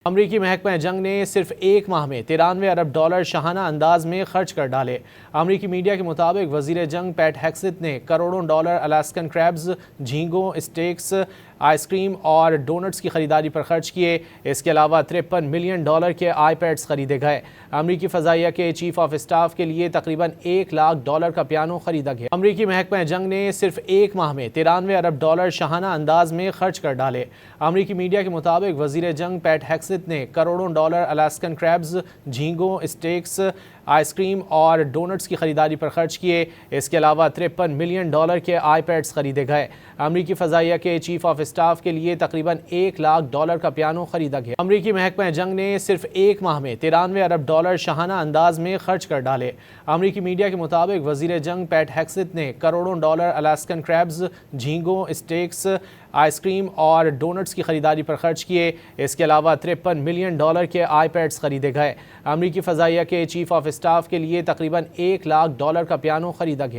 امریکی محکمہ جنگ نے صرف ایک ماہ میں 93 ارب ڈالر شاہانہ انداز میں خرچ کر ڈالے۔ امریکی میڈیا کے مطابق وزیر جنگ پیٹ ہیگسیت نے کروڑوں ڈالر الاسکن کریبز، جھینگوں، اسٹیکس، آئس کریم اور ڈونٹس کی خریداری پر خرچ کیے۔ اس کے علاوہ 53 ملین ڈالر کے آئی پیڈز خریدے گئے۔ امریکی فضائیہ کے چیف آف اسٹاف کے لیے تقریباً 1 لاکھ ڈالر کا پیانو خریدا گیا۔ امریکی محکمہ جنگ نے صرف ایک ماہ میں 93 ارب ڈالر شاہانہ انداز میں خرچ کر ڈالے۔ امریکی میڈیا کے مطابق وزیر جنگ پیٹ ہیگسیت نے کروڑوں ڈالر الاسکن کریبز، جھینگوں، اسٹیکس، آئس کریم اور ڈونٹس کی خریداری پر خرچ کیے۔ اس کے علاوہ 53 ملین ڈالر کے آئی پیڈز خریدے گئے۔ امریکی فضائیہ کے چیف آف اسٹاف کے لیے تقریباً 1 لاکھ ڈالر کا پیانو خریدا گیا۔ امریکی محکمہ جنگ نے صرف ایک ماہ میں 93 ارب ڈالر شاہانہ انداز میں خرچ کر ڈالے۔ امریکی میڈیا کے مطابق وزیر جنگ پیٹ ہیگسیت نے کروڑوں ڈالر الاسکن کریبز، جھینگوں، اسٹیکس، آئس کریم اور ڈونٹس کی خریداری پر خرچ کیے۔ اس کے علاوہ 53 ملین ڈالر کے آئی پیڈز خریدے گئے۔ امریکی فضائیہ کے چیف آف اسٹاف کے لیے تقریباً 1 لاکھ ڈالر کا پیانو خریدا گیا۔